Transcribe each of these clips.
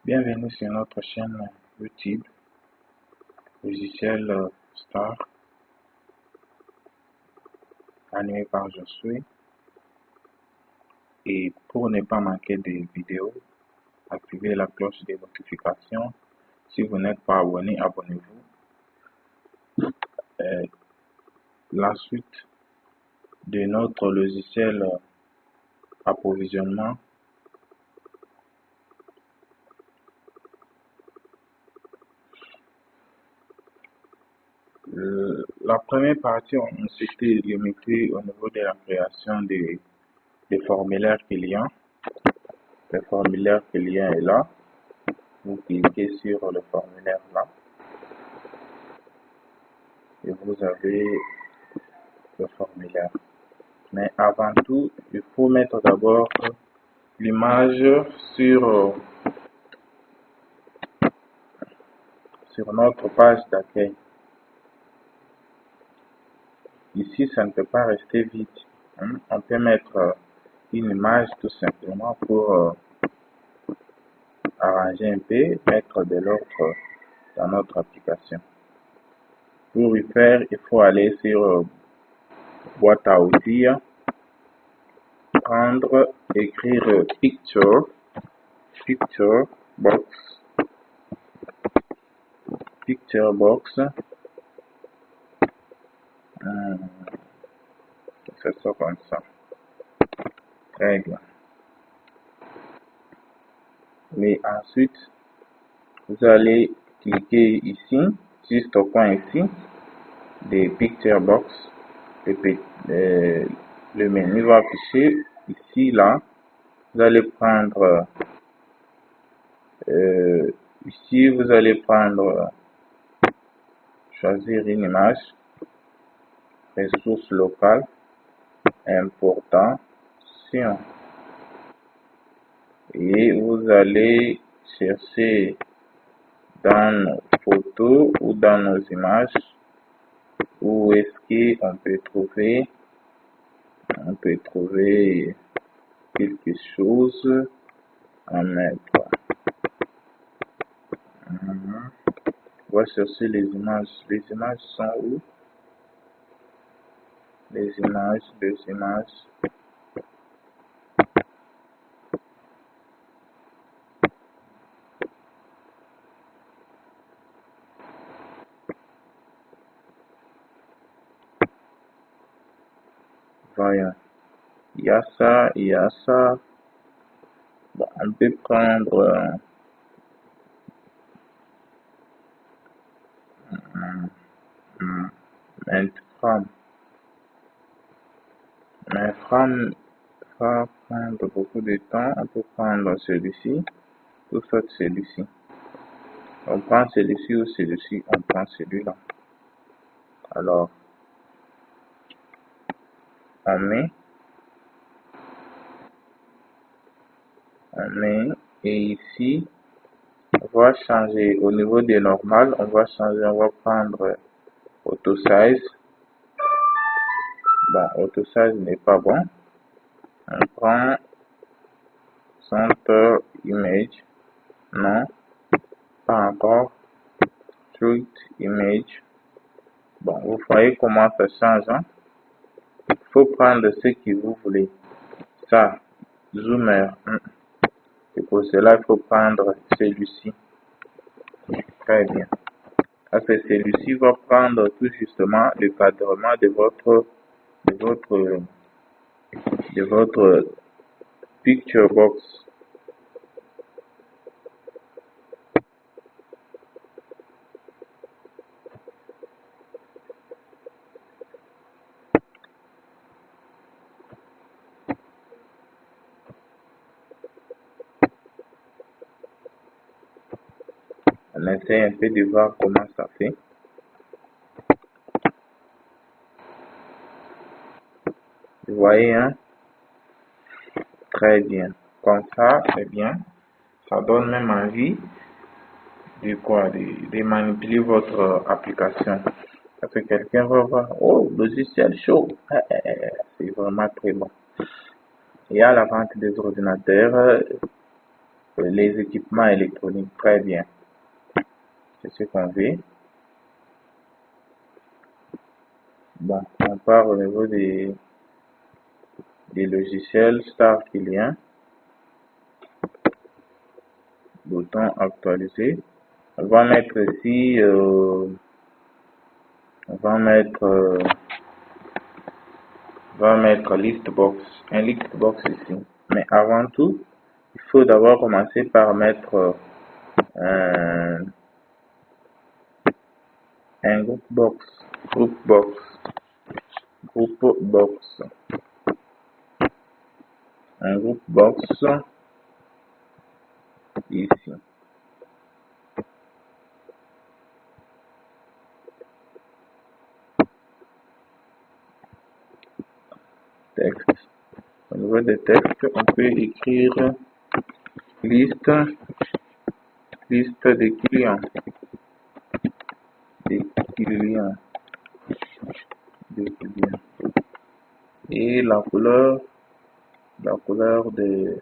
Bienvenue sur notre chaîne YouTube, logiciel Star, animé par Josué. Et pour ne pas manquer des vidéos, activez la cloche des notifications. Si vous n'êtes pas abonné, abonnez-vous. La suite de notre logiciel approvisionnement. La première partie, on s'était limité au niveau de la création des formulaires clients. Le formulaire client est là. Vous cliquez sur le formulaire là et vous avez le formulaire. Mais avant tout, il faut mettre d'abord l'image sur notre page d'accueil. Ici, ça ne peut pas rester vide. On peut mettre une image tout simplement pour arranger un peu, mettre de l'ordre dans notre application. Pour y faire, il faut aller sur boîte à outils, prendre, écrire picture box, c'est ça comme ça. Très bien. Mais ensuite, vous allez cliquer ici, juste au point ici, des picture box. Le menu va afficher ici, là. Vous allez prendre, ici, vous allez prendre, choisir une image, ressources locales, importation. Et vous allez chercher dans nos photos ou dans nos images où est-ce qu'on peut trouver quelque chose à mettre. On va chercher les images. Les images sont où? Les images. Voyons. Il y a ça. Bon, on peut prendre mais Fram va prendre beaucoup de temps. On peut prendre celui-ci ou soit celui-ci. On prend celui-ci ou celui-ci, on prend celui-là. Alors, on met, et ici, on va changer au niveau des normales, on va prendre auto size. Bon, auto size n'est pas bon. On prend center image, non, pas encore, street image. Bon, vous voyez comment ça change, hein? Il faut prendre ce que vous voulez. Ça, zoomer. Et pour cela, il faut prendre celui-ci. Très bien. C'est celui-ci va prendre tout justement le cadrement de votre picture box. On essaie un peu de voir comment ça fait. Vous voyez, hein? Très bien. Comme ça, c'est bien. Ça donne même envie de manipuler votre application. Parce que quelqu'un va voir, oh, logiciel chaud. C'est vraiment très bon. Il y a la vente des ordinateurs. les équipements électroniques. Très bien. C'est ce qu'on veut. Bon, on part au niveau des logiciels. Start client. Bouton actualiser. On va mettre ici, on va mettre listbox, un listbox ici. Mais avant tout, il faut d'abord commencer par mettre un group box ici. Texte. Au niveau des textes, on peut écrire liste des clients. Et la couleur de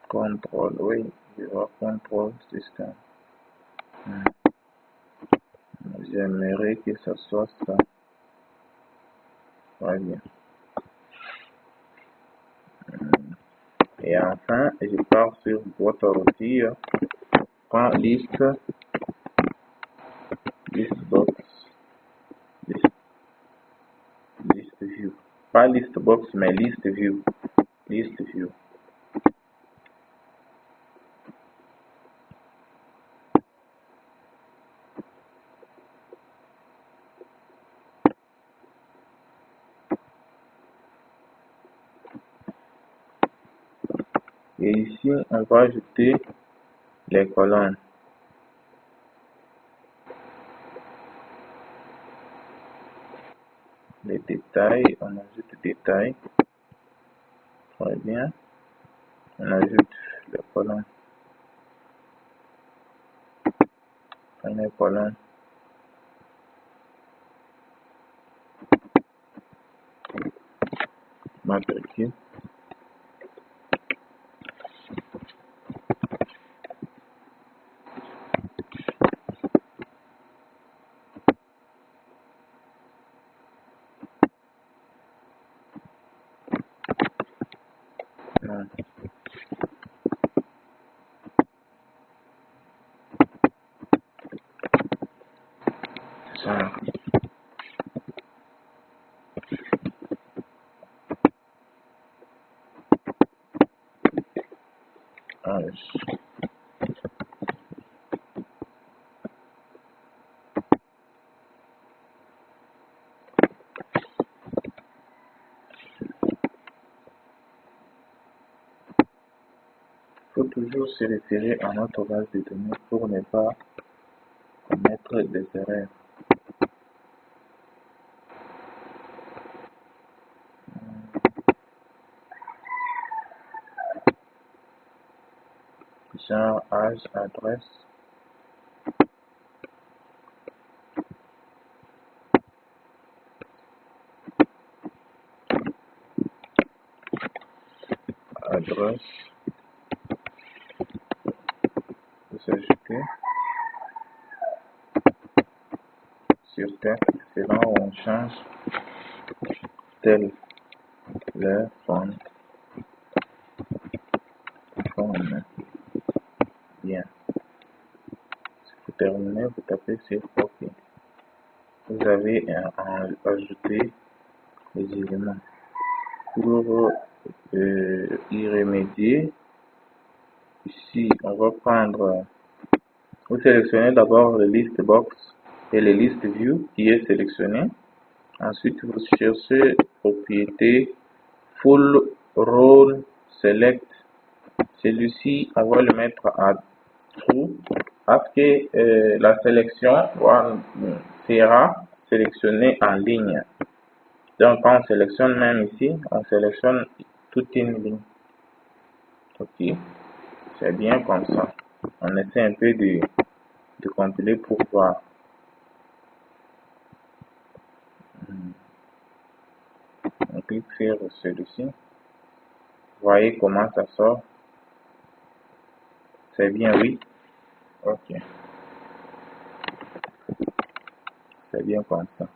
contrôle, oui, je vois contrôle système. J'aimerais que ça soit ça. Très bien. Et enfin, je pars sur boîte à outils. Prends liste box, liste view. Pas liste box, mais liste view. Et ici, on va ajouter les colonnes. Les détails, on ajoute les détails. Très bien. On ajoute les colonnes. Première colonne. Matricule. Non. Ça. Il faut toujours se référer à notre base de données pour ne pas commettre des erreurs. Genre, âge, adresse. Adresse. S'ajouter. Sur texte, c'est là où on change tel le font. Bien. Si vous terminez, vous tapez sur OK. Vous avez ajouté les éléments. Pour y remédier, ici, on va prendre, vous sélectionnez d'abord le list box et le list view qui est sélectionné. Ensuite, vous cherchez propriété full role select. Celui-ci, on va le mettre à true parce que la sélection sera sélectionnée en ligne. Donc, quand on sélectionne même ici, on sélectionne toute une ligne. Ok, c'est bien comme ça. On essaie un peu de de compiler pour voir. On clique sur celui-ci. Voyez comment ça sort. C'est bien, oui. Ok. C'est bien comme ça.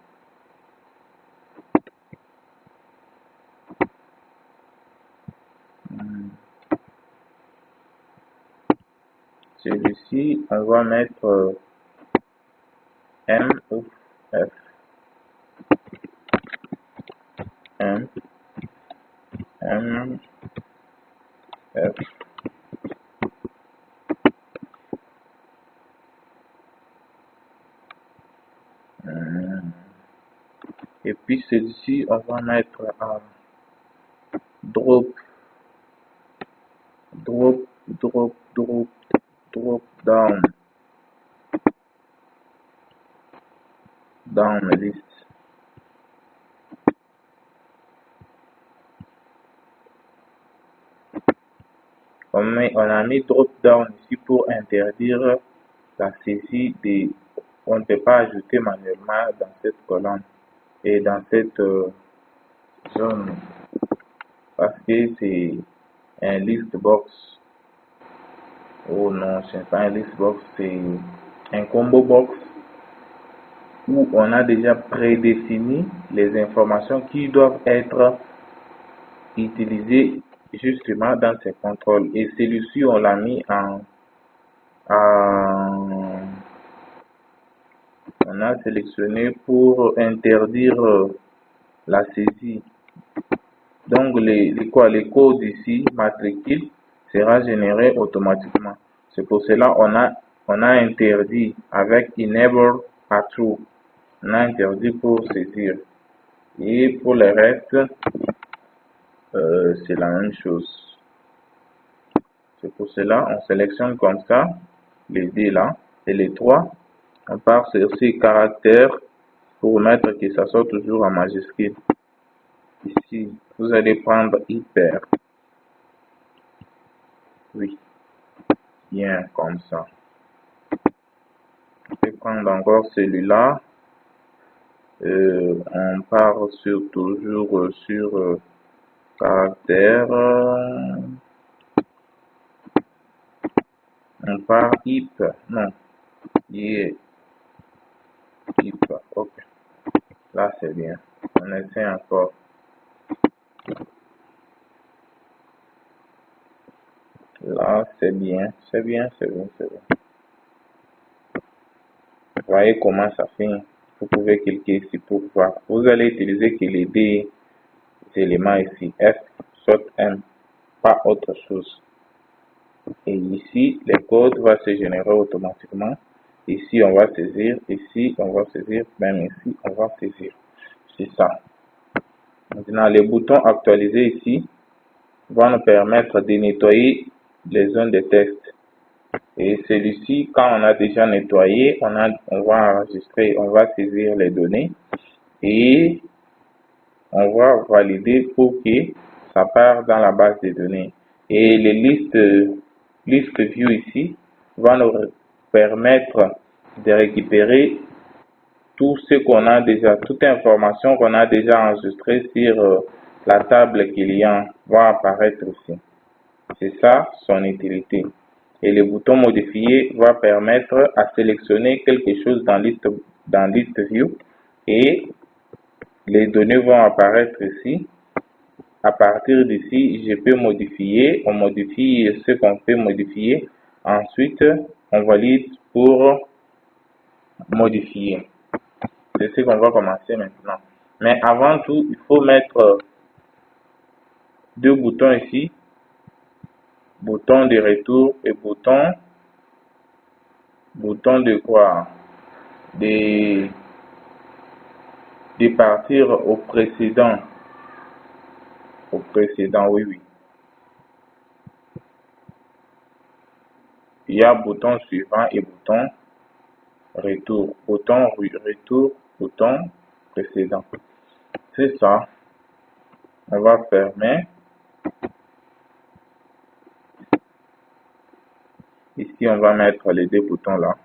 Celui-ci, on va mettre M ou F. M, M, F. Et puis celui-ci, on va mettre drop, drop, drop, drop, drop down, down list. On a mis drop down ici pour interdire la saisie des. On ne peut pas ajouter manuellement dans cette colonne et dans cette zone parce que c'est un list box. Oh non, c'est pas un list box, c'est un combo box où on a déjà prédéfini les informations qui doivent être utilisées justement dans ces contrôles. Et celui-ci, on l'a mis on a sélectionné pour interdire la saisie. Donc les codes ici, matricule, sera généré automatiquement. C'est pour cela on a interdit avec enable à true. On a interdit pour saisir. Et pour le reste, c'est la même chose. C'est pour cela on sélectionne comme ça les D là et les 3. On part sur ces caractères pour mettre que ça soit toujours en majuscule. Ici, vous allez prendre hyper. Oui, bien comme ça. Je vais prendre encore celui-là. On part toujours sur caractère. On part hip. Non. Yeah. Hip. Ok. Là, c'est bien. On essaie encore. Là, c'est bien. C'est bien, c'est bien, c'est bien. Vous voyez comment ça fait. Vous pouvez cliquer ici pour voir. Vous allez utiliser que les deux éléments ici. F, soit M. Pas autre chose. Et ici, le code va se générer automatiquement. Ici, on va saisir. Ici, on va saisir. Même ici, on va saisir. C'est ça. Maintenant, les boutons actualisés ici vont nous permettre de nettoyer les zones de test. Et celui-ci, quand on a déjà nettoyé, on va enregistrer, on va saisir les données et on va valider pour que ça parte dans la base de données. Et les list view ici va nous permettre de récupérer tout ce qu'on a déjà, toute information qu'on a déjà enregistrée sur la table client va apparaître ici. C'est ça son utilité. Et le bouton modifier va permettre à sélectionner quelque chose dans list view et les données vont apparaître ici. À partir d'ici, je peux modifier, on modifie ce qu'on peut modifier. Ensuite, on valide pour modifier. C'est ce qu'on va commencer maintenant. Mais avant tout, il faut mettre deux boutons ici. Bouton de retour et bouton de quoi? De partir au précédent. Au précédent, oui, oui. Il y a bouton suivant et bouton retour. Bouton retour, bouton précédent. C'est ça. On va fermer. Ici, on va mettre les deux boutons là.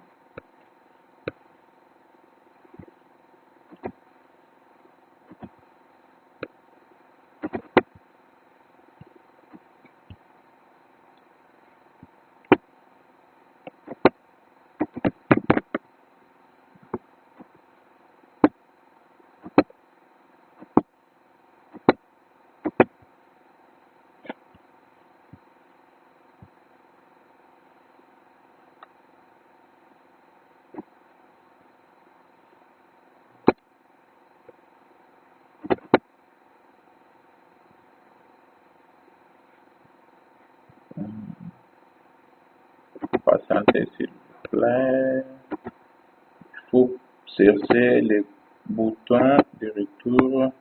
patienter s'il vous plaît. Il faut chercher le bouton de retour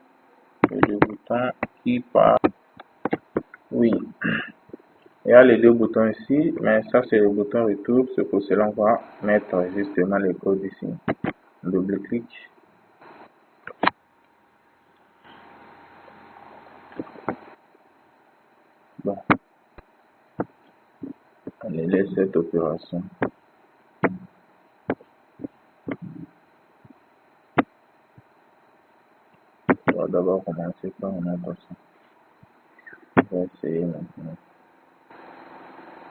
et le bouton qui part. Oui, il y a les deux boutons ici, mais ça c'est le bouton retour. C'est pour cela on va mettre justement le code ici. Double-clic. Bon, on laisse cette opération. On va d'abord commencer par une autre façon. On va essayer maintenant.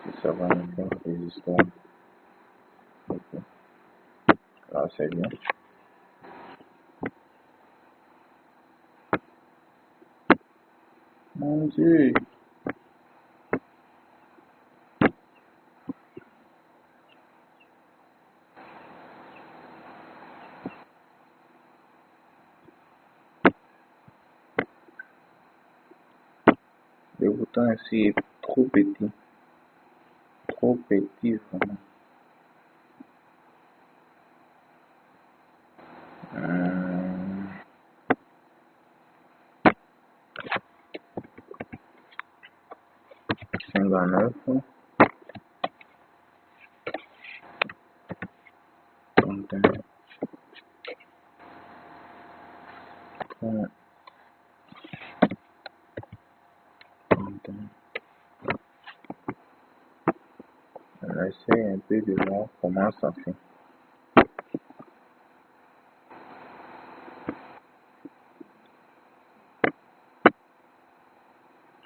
Si ça va nous faire des histoires. Ok. Là c'est bien. Mon Dieu. Le bouton ici est trop petit. Trop petit vraiment. Hum, 59. Content. Content. On essaie un peu de voir comment ça fait.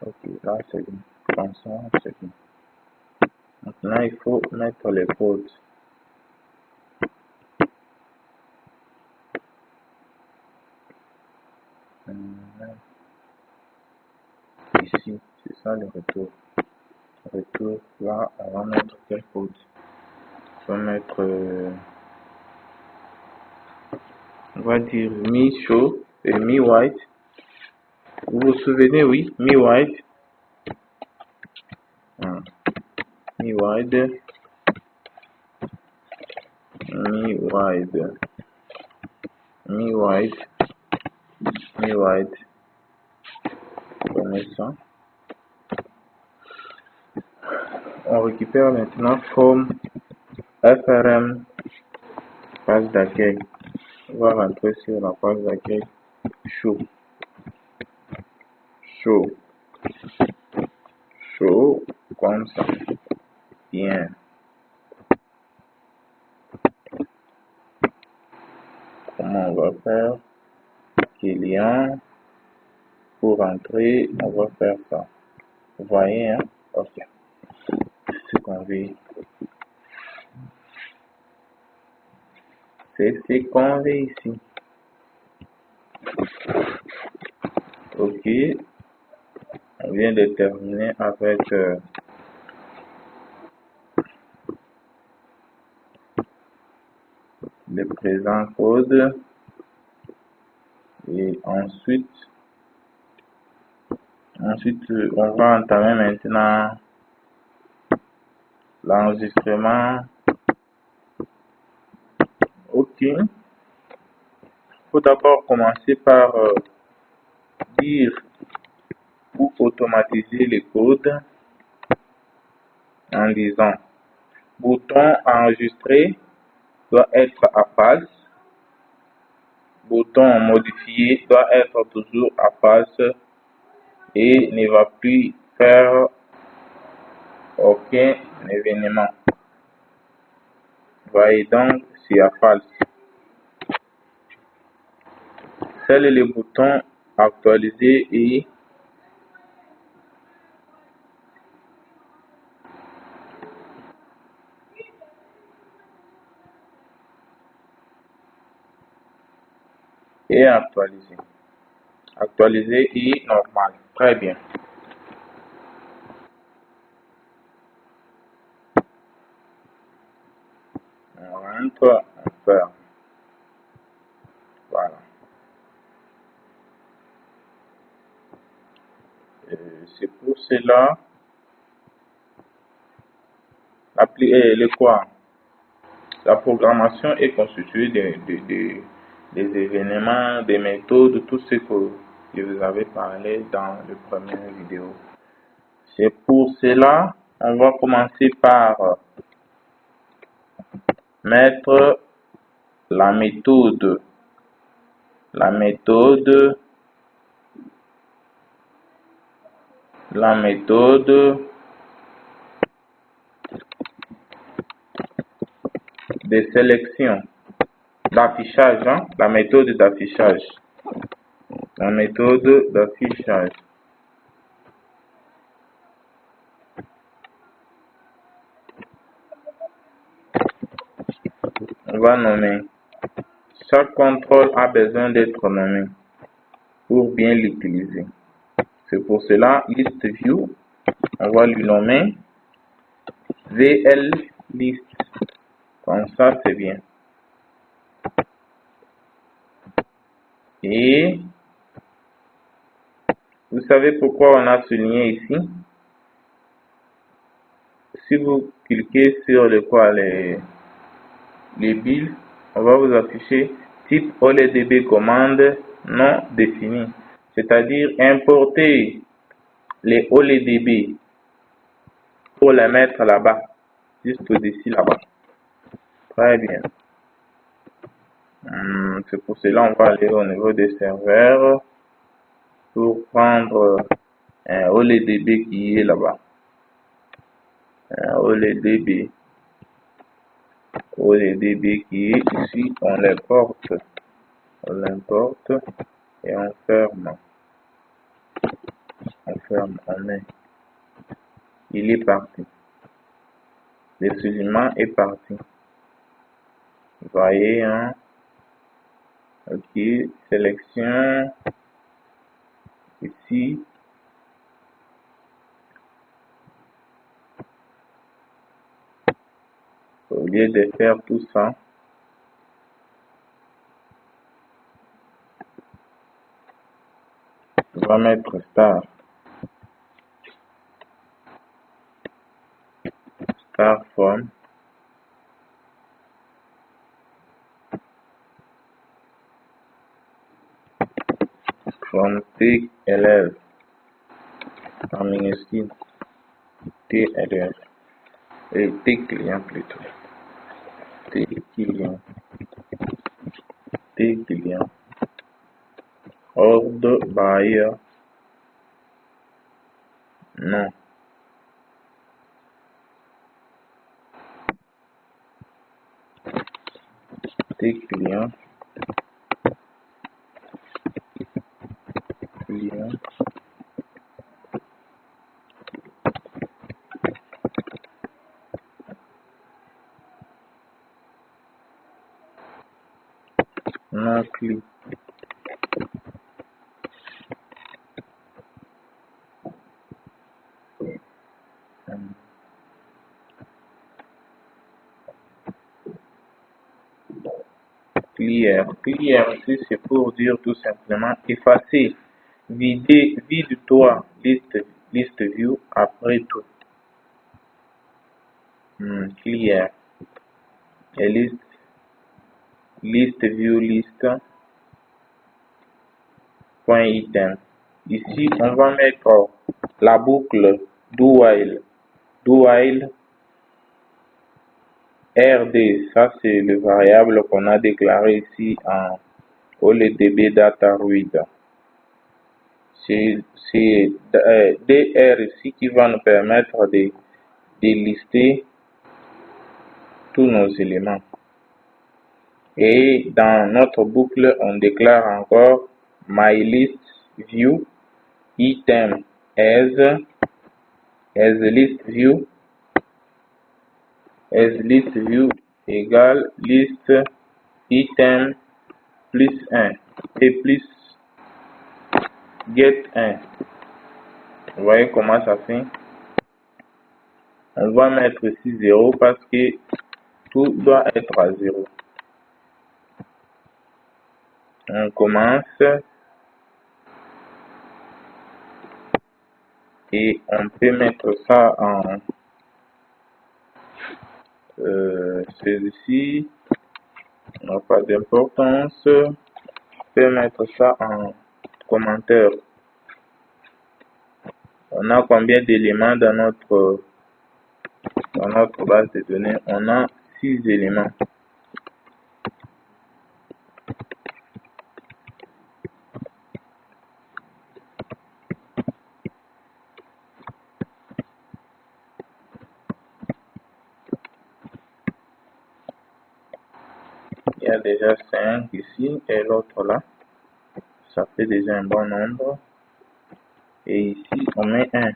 Ok, là c'est bien. Comme ça, c'est bien. Maintenant, il faut mettre les codes. Ici, c'est ça le retour. Retour, là, on va mettre quel code? On va mettre, on va dire mi-show et mi-white. Vous vous souvenez, oui, mi-white. Mi-wide, mi-wide, mi-wide, mi-wide. Comme ça. On récupère maintenant forme FRM, page d'accueil. On va rentrer sur la page d'accueil. Show, show, show, comme ça. Bien. Comment on va faire? Client, pour rentrer, on va faire ça. Vous voyez, hein? Ok. C'est ce qu'on veut. C'est ce qu'on veut ici. Ok. On vient de terminer avec le présent code. Et ensuite, on va entamer maintenant l'enregistrement. Ok. Il faut d'abord commencer par dire ou automatiser les codes en disant bouton enregistré doit être à face, bouton modifié doit être toujours à face et ne va plus faire aucun événement. Voyez donc, c'est à false. Seul le bouton actualiser et actualiser. Actualiser et normal. Très bien. On rentre, on ferme. Voilà. C'est pour cela, La programmation est constituée des événements, des méthodes, tout ce que je vous avais parlé dans la première vidéo. C'est pour cela, on va commencer par mettre la méthode de sélection d'affichage, la méthode d'affichage. On va nommer. Chaque contrôle a besoin d'être nommé pour bien l'utiliser. C'est pour cela, list view, on va lui nommer VL list. Comme ça, c'est bien. Et vous savez pourquoi on a souligné ici? Si vous cliquez sur les billes, on va vous afficher type OLEDB commande non défini. C'est-à-dire importer les OLEDB pour les mettre là-bas, juste au-dessus là-bas. Très bien. C'est pour cela on va aller au niveau des serveurs pour prendre un OLEDB qui est là-bas. Un OLEDB qui est ici, on l'importe et on ferme, on met. Il est parti. Le soulignement est parti. Vous voyez, hein? Ok, sélection ici. Au lieu de faire tout ça, on va mettre star form. From TLF en minuscule TLF et T client plutôt. T client ordre by non T client non client. Clear ici c'est pour dire tout simplement effacer, vide-toi list view après tout. Clear et list view list point item. Ici on va mettre la boucle do while RD, ça c'est le variable qu'on a déclaré ici en OLEDB data read. C'est DR ici qui va nous permettre de lister tous nos éléments. Et dans notre boucle, on déclare encore myListView item as listView égale list item plus 1 et plus get 1. Vous voyez comment ça fait? On va mettre ici 0 parce que tout doit être à 0. On commence et on peut mettre ça celui-ci n'a pas d'importance. Je peux mettre ça en commentaire. On a combien d'éléments dans notre base de données? On a 6 éléments. Il y a déjà 5 ici et l'autre là. Ça fait déjà un bon nombre. Et ici, on met 1,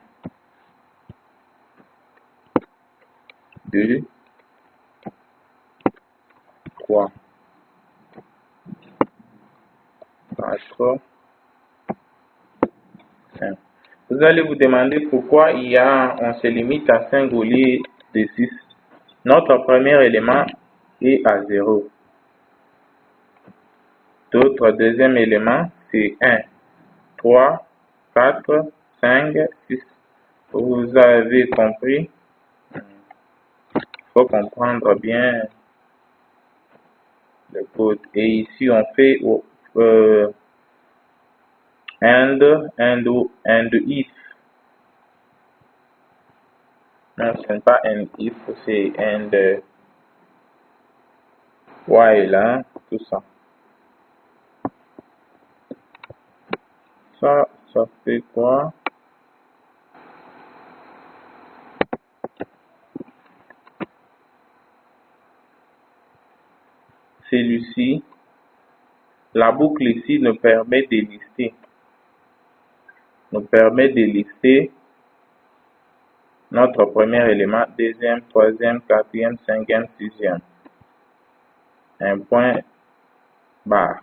2, 3, 4, 5. Vous allez vous demander pourquoi on se limite à 5 au lieu de 6. Notre premier élément est à 0. Notre deuxième élément, c'est 1, 3, 4, 5, 6. Vous avez compris? Il faut comprendre bien le code. Et ici, on fait and if. Non, ce n'est pas and if, c'est and while, hein, tout ça. Ça fait quoi? Celui-ci, la boucle ici nous permet de lister notre premier élément, deuxième, troisième, quatrième, cinquième, sixième. Un point barre.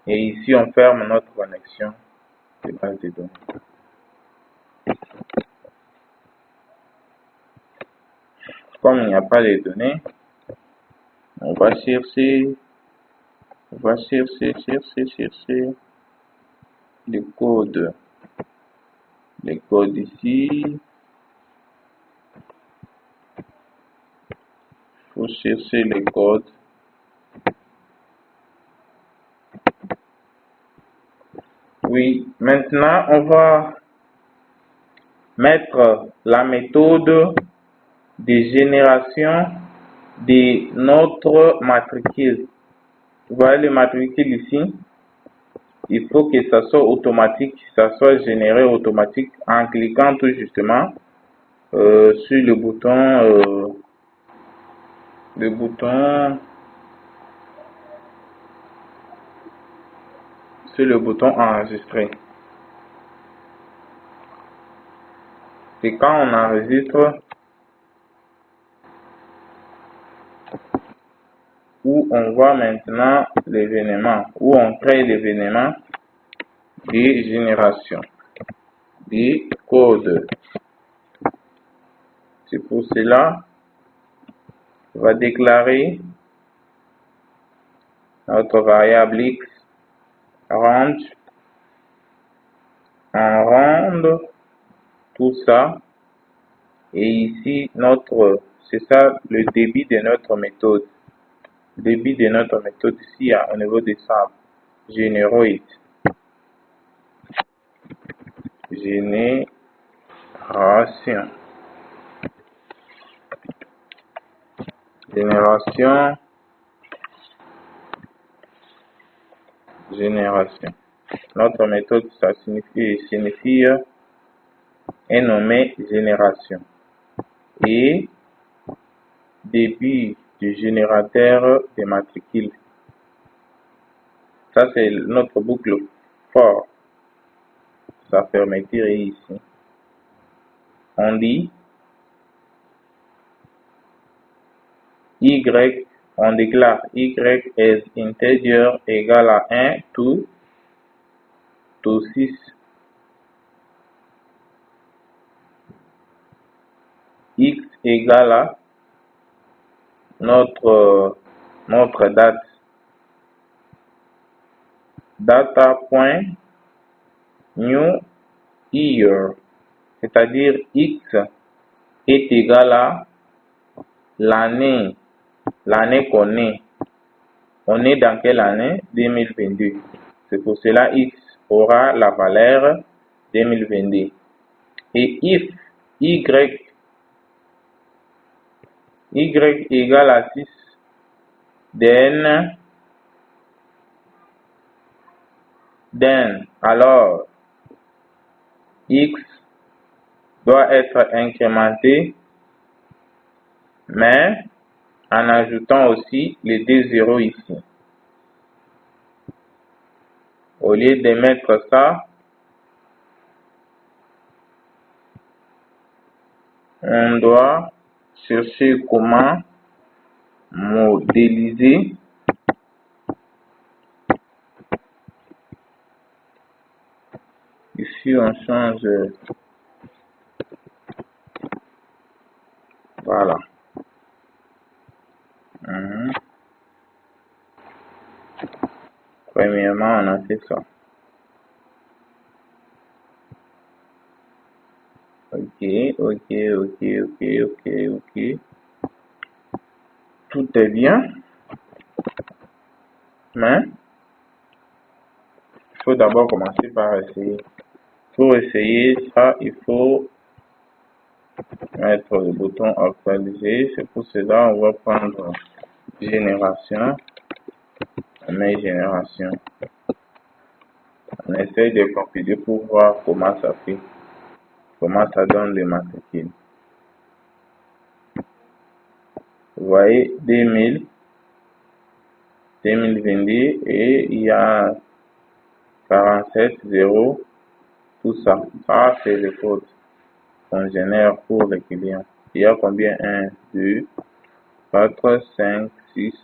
Et ici, on ferme notre connexion de base de données. Comme il n'y a pas de données, on va chercher le code. Le code ici. Il faut chercher le code. Oui, maintenant on va mettre la méthode de génération de notre matricule. Vous voyez le matricule ici? Il faut que ça soit automatique, ça soit généré automatique en cliquant tout justement sur le bouton enregistrer. Et quand on enregistre, où on voit maintenant l'événement, où on crée l'événement de génération du code. C'est pour cela on va déclarer notre variable x range en ronde tout ça, et ici c'est ça le débit de notre méthode. Débit de notre méthode ici au niveau des sables. Generate. Génération. Notre méthode, ça signifie est nommé génération. Et début du générateur de matricule. Ça, c'est notre boucle for. Ça fermeture ici. On dit y, on déclare y as integer égal à 1 to 6. X égale à notre date. Data.new year, c'est-à-dire X est égal à l'année qu'on est. On est dans quelle année? 2022. C'est pour cela X aura la valeur 2022. Et if Y égale à 6, then alors X doit être incrémenté, mais en ajoutant aussi les deux zéros ici. Au lieu de mettre ça, on doit chercher comment modéliser ici. On change, voilà. Premièrement, on a fait ça. Ok. Tout est bien, mais il faut d'abord commencer par essayer. Pour essayer ça, il faut mettre le bouton actualiser. C'est pour cela on va prendre génération. On met génération. On essaie de compiler pour voir comment ça fait, comment ça donne les matricules. Vous voyez 2022 et il y a 47 0, tout ça. Ça c'est le code qu'on génère pour les clients. Il y a combien? 1, 2, 4, 5, 6,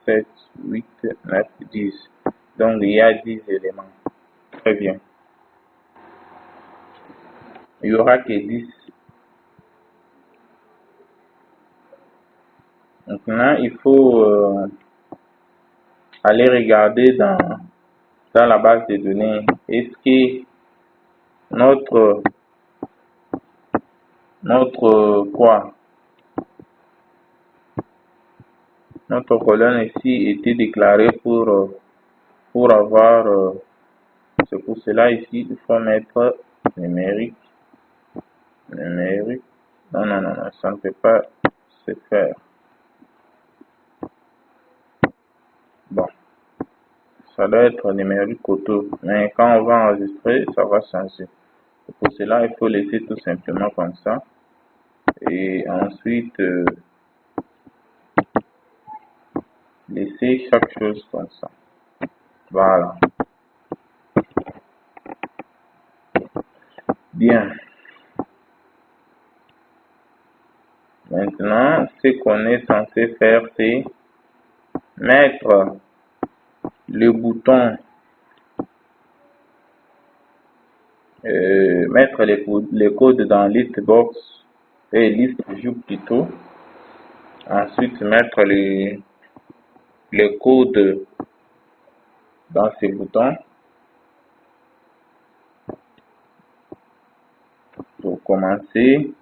7, 8, 9, 10. Donc il y a 10 éléments. Très bien. Il n'y aura que 10. Maintenant, il faut aller regarder dans la base de données. Est-ce que notre colonne ici était déclarée pour avoir c'est pour cela ici il faut mettre numérique. Non, ça ne peut pas se faire. Bon, ça doit être numérique auto, mais quand on va enregistrer, ça va changer. Pour cela, il faut laisser tout simplement comme ça. Et ensuite, laisser chaque chose comme ça. Voilà. Bien. Maintenant, ce qu'on est censé faire, c'est mettre le bouton, mettre les codes dans listbox et liste view plutôt. Ensuite, mettre les codes dans ces boutons. Pour commencer,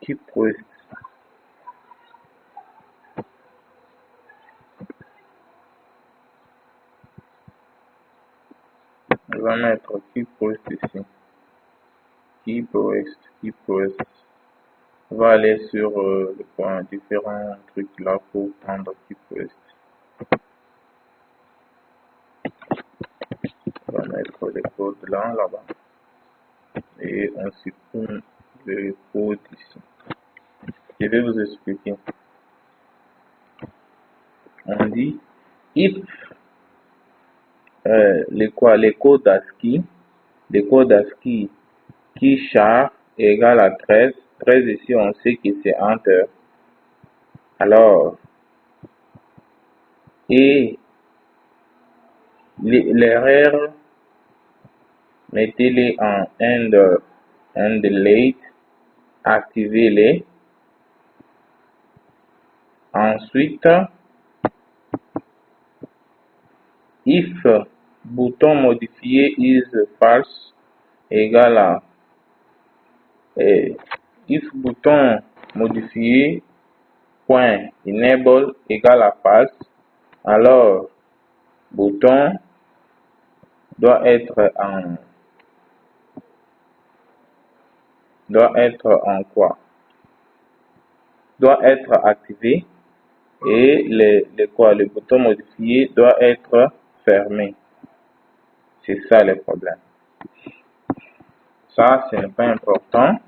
keep post. On va mettre keep post ici. Keep post. On va aller sur différents trucs là pour prendre keep post. On va mettre les codes là-bas. Et on supprime le code ici. Je vais vous expliquer. On dit if les codes ASCII qui char égale à 13. 13 ici on sait que c'est enter. Alors et les RER, mettez-les en end late, activez-les. Ensuite, if bouton modifié is false égale à if bouton modifié point enable égale à false, alors bouton doit être en quoi? Doit être activé et le bouton modifié doit être fermé. C'est ça le problème. Ça, ce n'est pas important.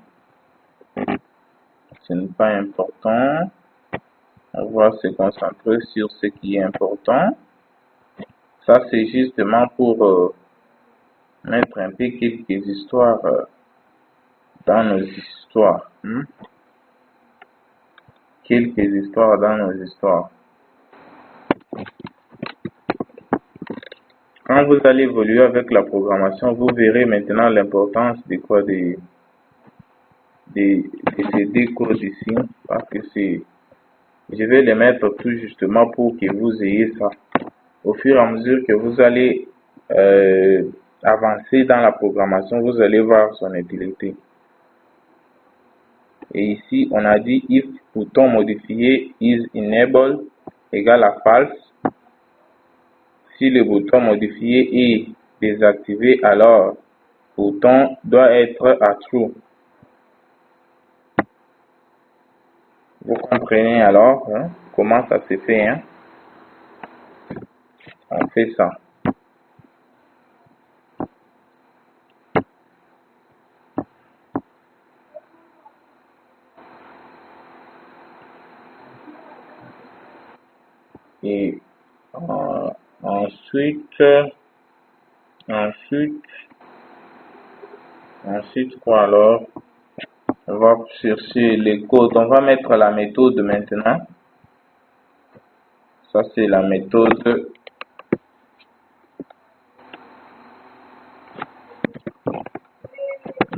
Ce n'est pas important. On va se concentrer sur ce qui est important. Ça, c'est justement pour mettre un peu quelques histoires dans nos histoires. Quelques histoires dans nos histoires. Quand vous allez évoluer avec la programmation, vous verrez maintenant l'importance de quoi de ces deux codes ici, parce que je vais les mettre tout justement pour que vous ayez ça. Au fur et à mesure que vous allez avancer dans la programmation, vous allez voir son utilité. Et ici, on a dit if bouton modifié is enabled égale à false. Si le bouton modifié est désactivé, alors bouton doit être à true. Vous comprenez alors comment ça se fait. On fait ça. Et ensuite quoi alors? On va chercher les codes. On va mettre la méthode maintenant. Ça, c'est la méthode.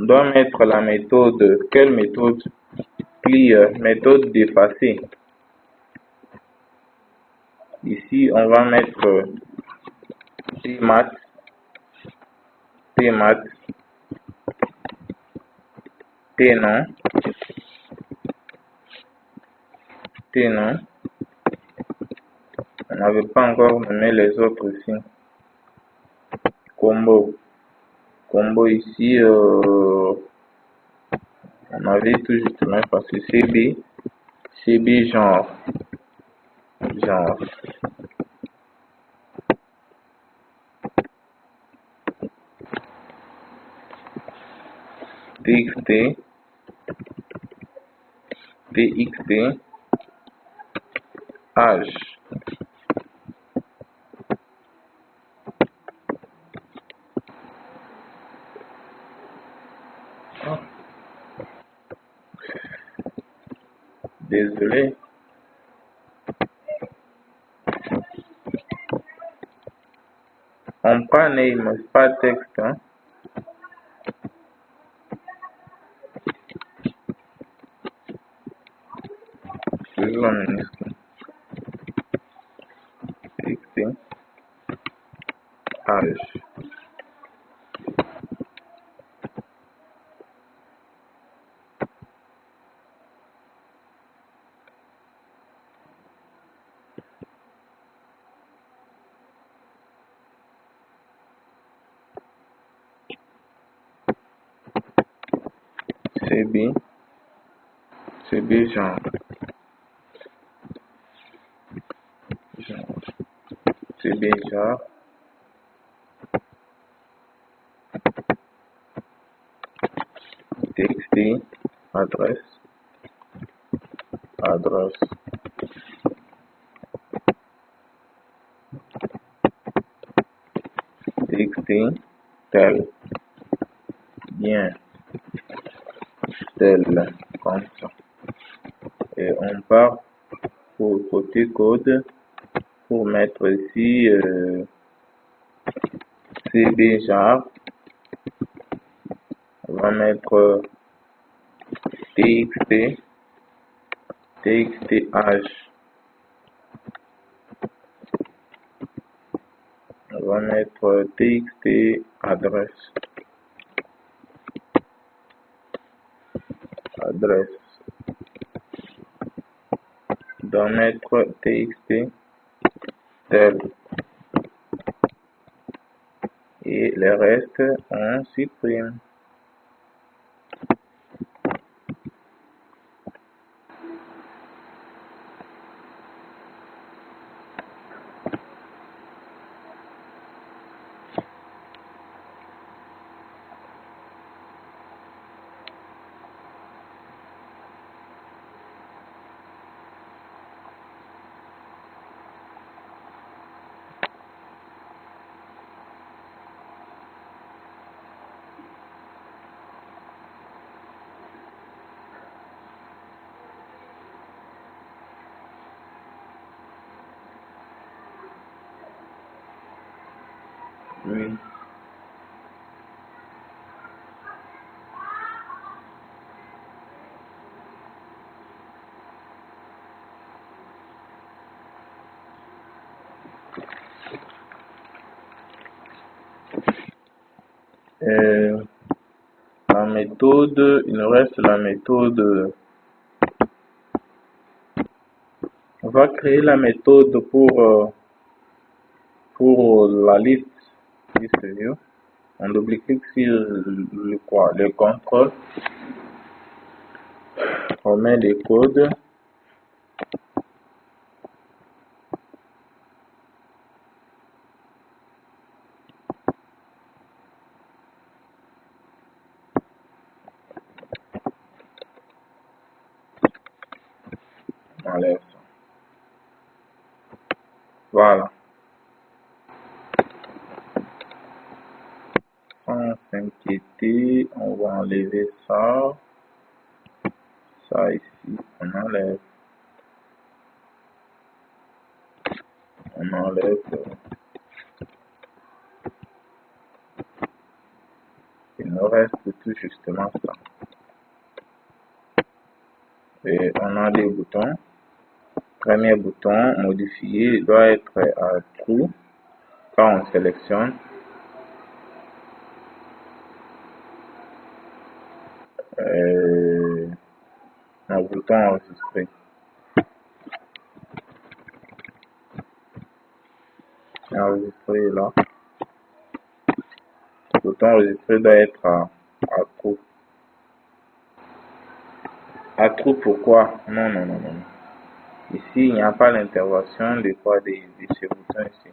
On doit mettre la méthode. Quelle méthode? Clear, méthode d'effacer. Ici, on va mettre tmat, tnom, on n'avait pas encore nommé les autres ici. Combo ici, on avait tout justement passé CB genre. TXT, âge. Désolé. On prend name, pas texte. Toujours en minuscule. TXT, âge. CB genre. CB genre. TXT, adresse. TXT, tel. Bien. Tel. Comme ça. Et on part pour côté code pour mettre ici CB genre, on va mettre TXT, TXTH, on va mettre TXT adresse, on va mettre TXT tel, et le reste on supprime. Oui. La méthode, il nous reste la méthode. On va créer la méthode pour la liste view. On double-clique sur le contrôle. On met les codes. On enlève ça. Voilà. Sans s'inquiéter, on va enlever ça. Ça ici, on enlève. On enlève. Il nous reste tout justement ça. Et on a des boutons. Premier bouton, modifier, doit être à true. Quand on sélectionne, un bouton enregistré. Enregistré là. Le bouton enregistré doit être à true. À true pourquoi? Non. Ici, il n'y a pas l'intervention de ce bouton ici.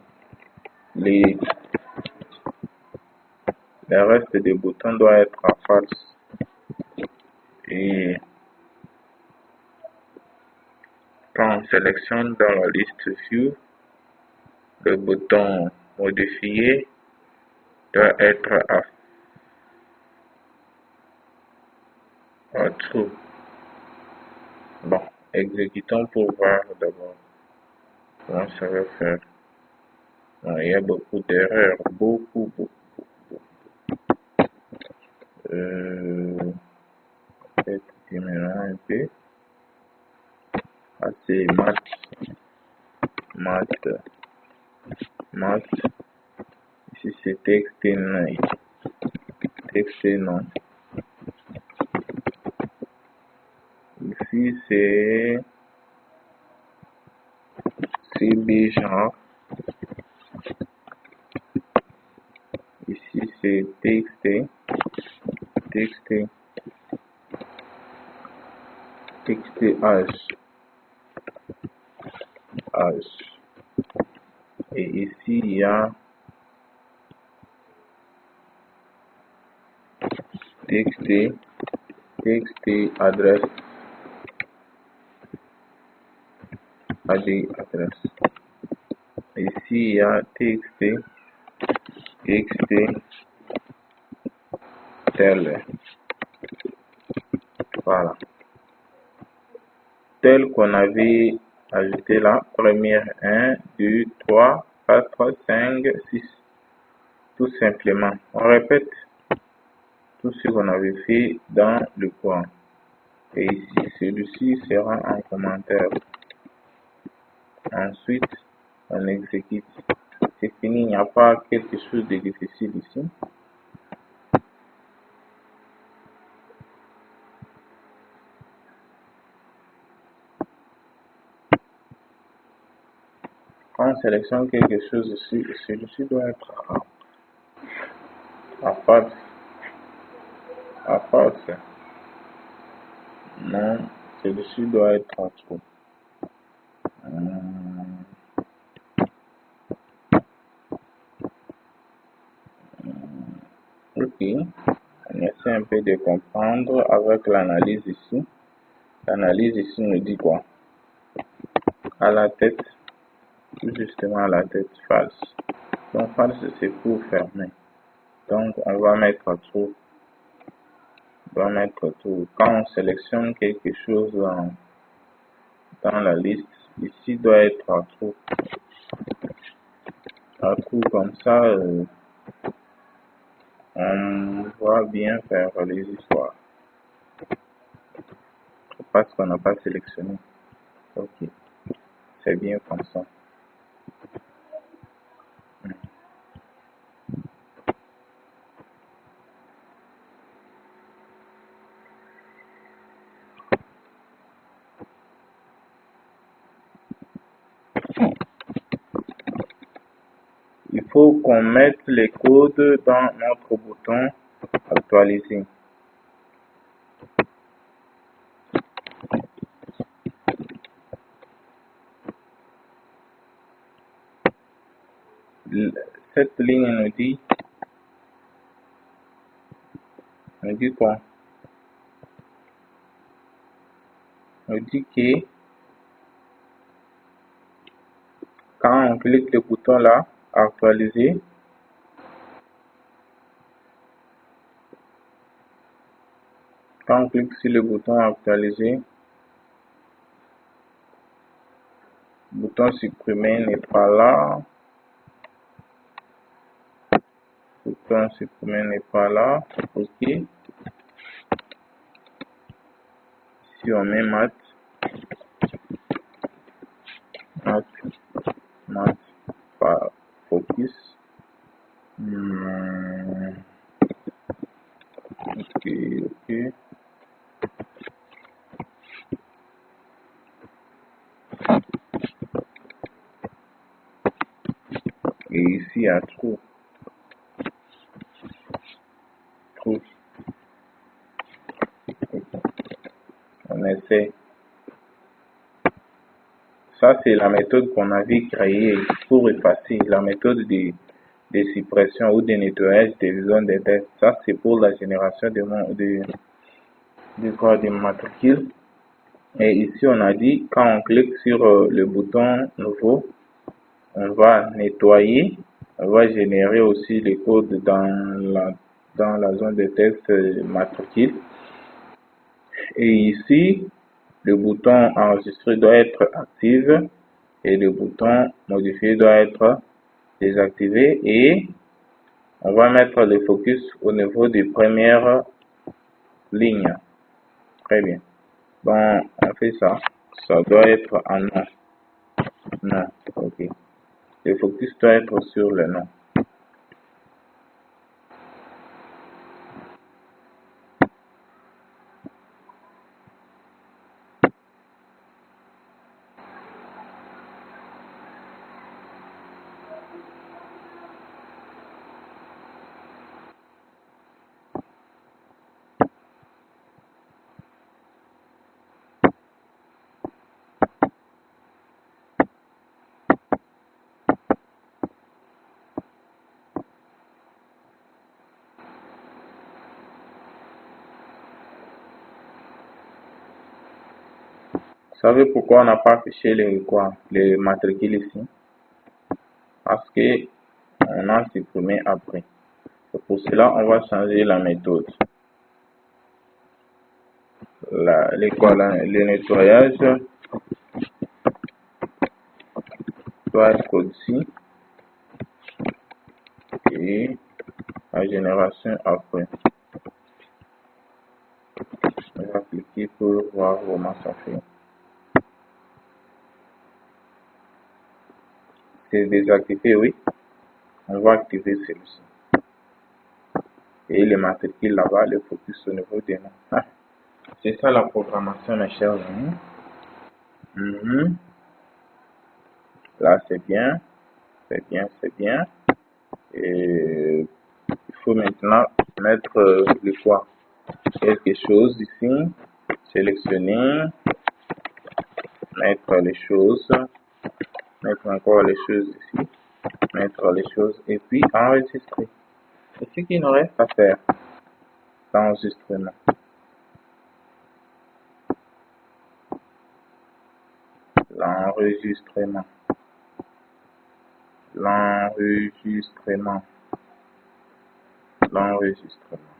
Le reste des boutons doit être à false. Et quand on sélectionne dans la liste view, le bouton modifier doit être à true. Bon, exécutons pour voir d'abord comment ça va faire. Bon, il y a beaucoup d'erreurs, beaucoup. Peut-être diminuons un peu. Ah, c'est math. Ici c'est texte non. Ici c'est CB genre. Ici c'est TXT H. Et ici il y a TXT adresse. Adresse. Ici il y a TXT tel. Voilà. Tel qu'on avait ajouté là, première 1, 2, 3, 4, 5, 6. tout simplement. On répète tout ce qu'on avait fait dans le cours. Et ici, celui-ci sera en commentaire. Ensuite, on exécute. C'est fini, il n'y a pas quelque chose de difficile ici. Quand on sélectionne quelque chose ici, celui-ci doit être à face. À face. Non, celui-ci doit être en trou. Ok, on essaie un peu de comprendre avec l'analyse ici. L'analyse ici nous dit quoi? À la tête, tout justement à la tête, false. Donc false c'est pour fermer. Donc on va mettre trou. On va mettre trou. Quand on sélectionne quelque chose dans la liste, ici doit être à trou. À trou comme ça, on va bien faire les histoires. Parce qu'on n'a pas sélectionné. Ok, c'est bien comme ça. Il faut qu'on mette les codes dans notre bouton actualiser. Cette ligne nous dit quoi? Nous dit que quand on clique le bouton là, actualiser, quand on clique sur le bouton actualiser, le bouton supprimer n'est pas là. Le bouton supprimer n'est pas là. Ok. Si on met mat, pas focus. Ok. Et ici à trou. On essaie. Ça, c'est la méthode qu'on avait créée pour effacer, la méthode de suppression ou de nettoyage des zones de test. Ça, c'est pour la génération des matricules. Et ici, on a dit, quand on clique sur le bouton nouveau, on va nettoyer, on va générer aussi les codes dans la zone de test matricule. Et ici, le bouton enregistrer doit être actif et le bouton modifier doit être désactivé et on va mettre le focus au niveau des premières lignes. Très bien. Bon, on fait ça. Ça doit être en nom. Non, ok. Le focus doit être sur le nom. Vous savez pourquoi on n'a pas affiché les matricules ici? Parce que on a supprimé après. Et pour cela, on va changer la méthode. Le nettoyage doit être au-dessus et la génération après. Je vais cliquer pour voir comment ça fait. C'est désactivé, oui. On va activer celui-ci. Et les matricules là-bas, le focus au niveau des noms. C'est ça la programmation, mes chers amis. Là, c'est bien. C'est bien, c'est bien. Et il faut maintenant mettre le quoi? Quelque chose ici. Sélectionner. Mettre les choses. Mettre encore les choses ici. Mettre les choses et puis enregistrer. Et ce qu'il nous reste à faire, l'enregistrement. L'enregistrement. L'enregistrement. L'enregistrement.